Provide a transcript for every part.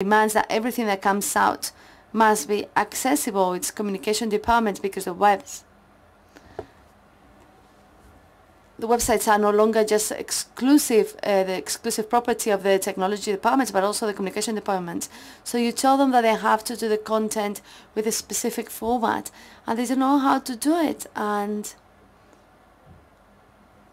demands that everything that comes out must be accessible. It's communication department, because the websites are no longer just exclusive, the exclusive property of the technology departments, but also the communication department. So you tell them that they have to do the content with a specific format, and they don't know how to do it. And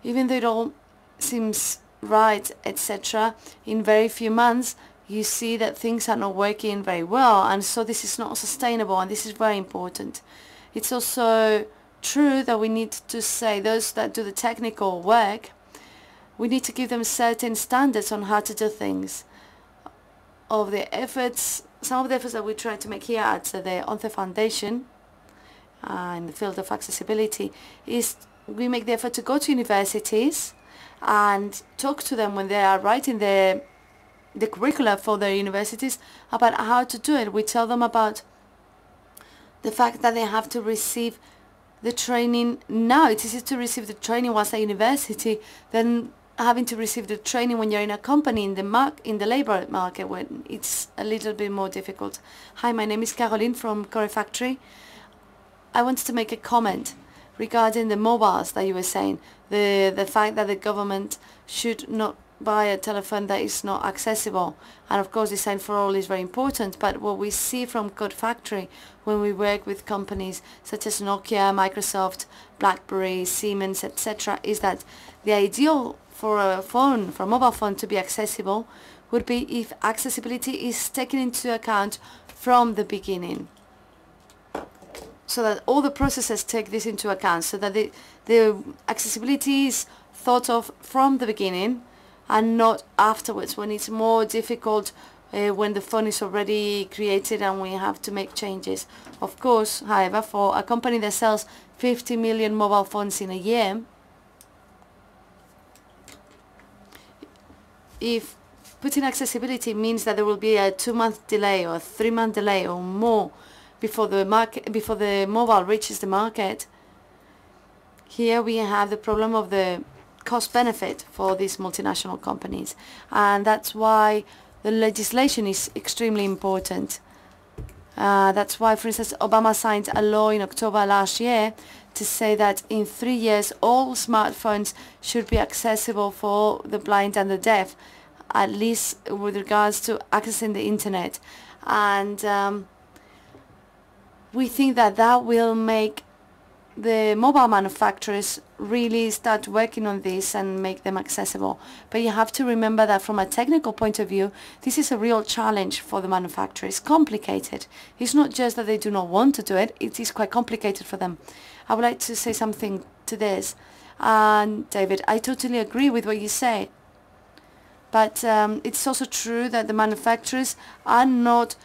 even though it all seems right, etc., in very few months, you see that things are not working very well, and so this is not sustainable, and this is very important. It's also true that we need to say those that do the technical work, we need to give them certain standards on how to do things. Of the efforts, some of the efforts that we try to make here at the ONCE Foundation in the field of accessibility is we make the effort to go to universities and talk to them when they are writing the curricula for their universities about how to do it. We tell them about the fact that they have to receive the training now. It's easier to receive the training whilst at university than having to receive the training when you're in a company in the labor market, when it's a little bit more difficult. Hi, my name is Caroline from Core Factory. I wanted to make a comment regarding the mobiles that you were saying, the fact that the government should not buy a telephone that is not accessible. And of course design for all is very important, but what we see from Code Factory when we work with companies such as Nokia, Microsoft, BlackBerry, Siemens, etc., is that the ideal for a phone, for a mobile phone to be accessible would be if accessibility is taken into account from the beginning, so that all the processes take this into account, so that the accessibility is thought of from the beginning and not afterwards, when it's more difficult, when the phone is already created and we have to make changes. Of course, however, for a company that sells 50 million mobile phones in a year, if putting accessibility means that there will be a 2-month delay or a 3-month delay or more before the mobile reaches the market, here we have the problem of the cost benefit for these multinational companies, and that's why the legislation is extremely important. That's why, for instance, Obama signed a law in October last year to say that in 3 years all smartphones should be accessible for the blind and the deaf, at least with regards to accessing the internet. And we think that that will make the mobile manufacturers really start working on this and make them accessible. But you have to remember that from a technical point of view, this is a real challenge for the manufacturers. It's complicated. It's not just that they do not want to do it, it is quite complicated for them. I would like to say something to this. And David, I totally agree with what you say. But it's also true that the manufacturers are not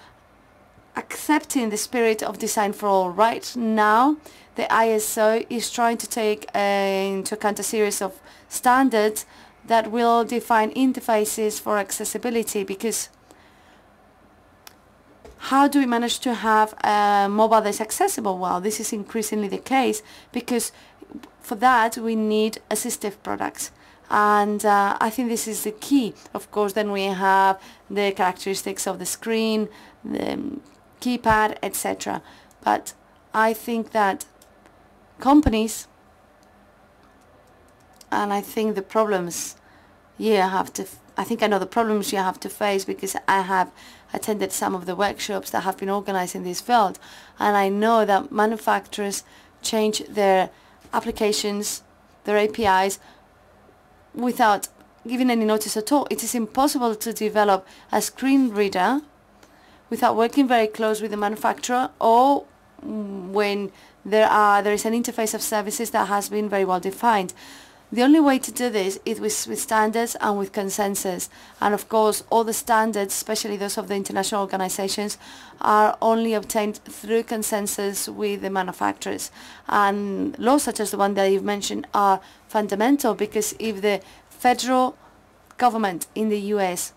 accepting the spirit of design for all. Right now, the ISO is trying to take into account a series of standards that will define interfaces for accessibility, because how do we manage to have a mobile that's accessible? Well, this is increasingly the case, because for that we need assistive products. And I think this is the key. Of course, then we have the characteristics of the screen, the keypad, etc. But I think that companies, and I think the problems you have to, I think I know the problems you have to face, because I have attended some of the workshops that have been organized in this field, and I know that manufacturers change their applications, their APIs, without giving any notice at all. It is impossible to develop a screen reader without working very close with the manufacturer, or when there is an interface of services that has been very well defined. The only way to do this is with standards and with consensus. And of course, all the standards, especially those of the international organizations, are only obtained through consensus with the manufacturers. And laws such as the one that you've mentioned are fundamental, because if the federal government in the US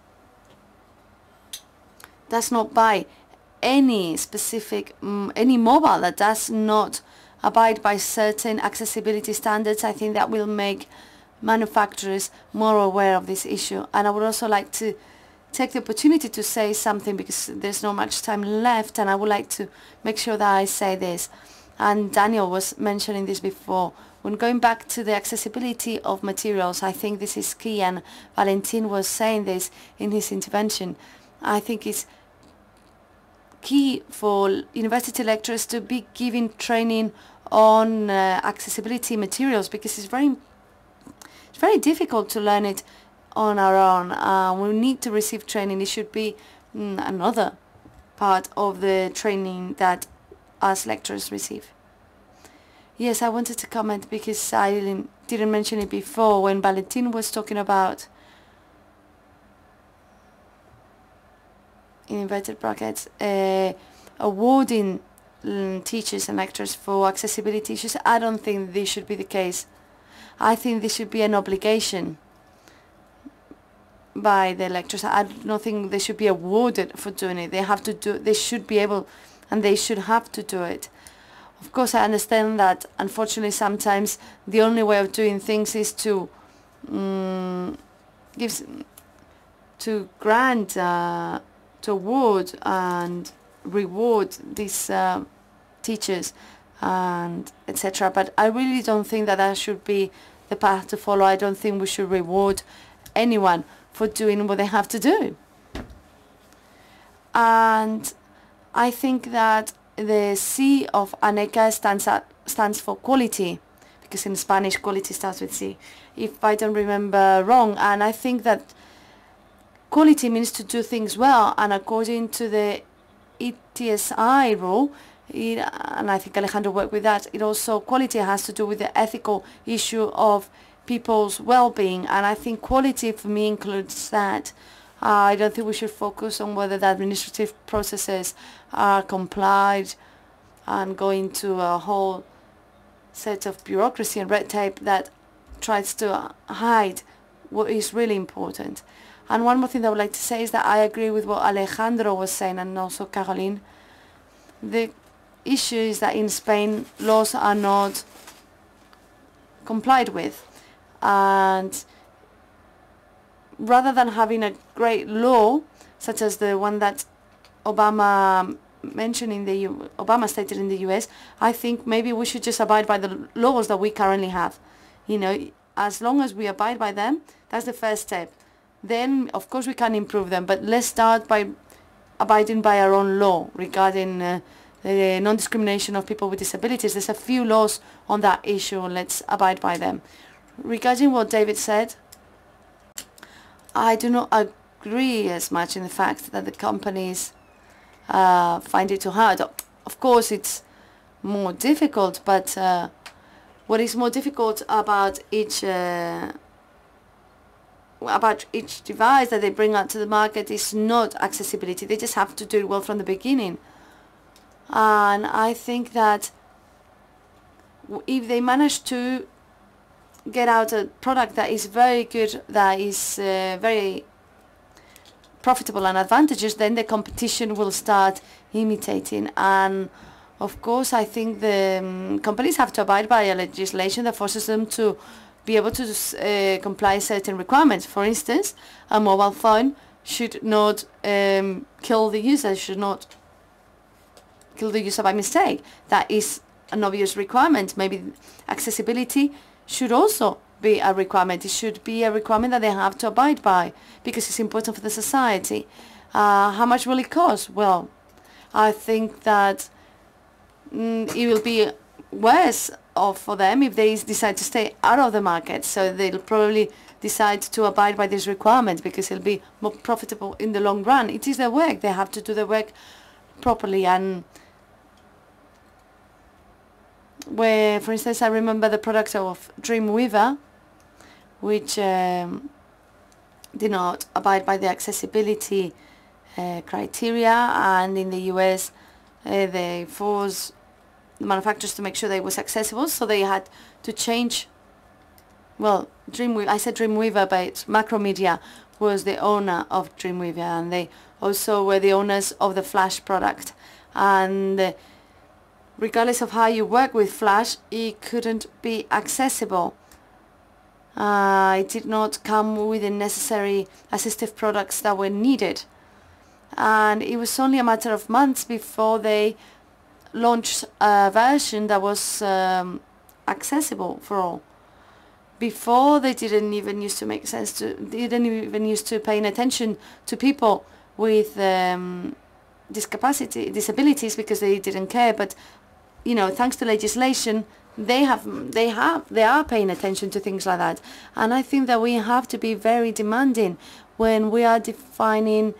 does not buy any specific, any mobile that does not abide by certain accessibility standards, I think that will make manufacturers more aware of this issue. And I would also like to take the opportunity to say something because there's not much time left, and I would like to make sure that I say this. And Daniel was mentioning this before. When going back to the accessibility of materials, I think this is key, and Valentin was saying this in his intervention. I think it's key for university lecturers to be giving training on accessibility materials, because it's very difficult to learn it on our own. We need to receive training. It should be another part of the training that us lecturers receive. Yes, I wanted to comment because I didn't mention it before when Valentin was talking about, in inverted brackets, awarding teachers and lecturers for accessibility issues. I don't think this should be the case. I think this should be an obligation by the lecturers. I don't think they should be awarded for doing it. They have to do. They should be able, and they should have to do it. Of course, I understand that. Unfortunately, sometimes the only way of doing things is to grant, to award and reward these teachers and etc. But I really don't think that that should be the path to follow. I don't think we should reward anyone for doing what they have to do. And I think that the C of ANECA stands for quality, because in Spanish quality starts with C, if I don't remember wrong. And I think that quality means to do things well, and according to the ETSI rule, and I think Alejandro worked with that, it also, quality has to do with the ethical issue of people's well-being, and I think quality for me includes that. I don't think we should focus on whether the administrative processes are complied and go into a whole set of bureaucracy and red tape that tries to hide what is really important. And one more thing that I would like to say is that I agree with what Alejandro was saying, and also Caroline. The issue is that in Spain laws are not complied with, and rather than having a great law such as the one that Obama mentioned in the Obama stated in the US, I think maybe we should just abide by the laws that we currently have. You know, as long as we abide by them, that's the first step. Then of course we can improve them, but let's start by abiding by our own law regarding the non-discrimination of people with disabilities. There's a few laws on that issue, and let's abide by them. Regarding what David said, I do not agree as much in the fact that the companies find it too hard. Of course, it's more difficult, but what is more difficult about each device that they bring out to the market is not accessibility. They just have to do it well from the beginning. And I think that if they manage to get out a product that is very good, that is very profitable and advantageous, then the competition will start imitating. And of course, I think the companies have to abide by a legislation that forces them to be able to comply certain requirements. For instance, a mobile phone should not kill the user, should not kill the user by mistake. That is an obvious requirement. Maybe accessibility should also be a requirement. It should be a requirement that they have to abide by because it's important for the society. How much will it cost? Well, I think that it will be worse off for them if they decide to stay out of the market. So they'll probably decide to abide by this requirement because it'll be more profitable in the long run. It is their work. They have to do their work properly. And where, for instance, I remember the products of Dreamweaver, which did not abide by the accessibility criteria, and in the US they forced the manufacturers to make sure that it was accessible, so they had to change. Well, I said Dreamweaver, but Macromedia was the owner of Dreamweaver, and they also were the owners of the Flash product. And regardless of how you work with Flash, it couldn't be accessible. It did not come with the necessary assistive products that were needed. And it was only a matter of months before they launched a version that was accessible for all. Before, they didn't even used to make sense to, they didn't even used to paying attention to people with disabilities, because they didn't care. But you know, thanks to legislation, they are paying attention to things like that. And I think that we have to be very demanding when we are defining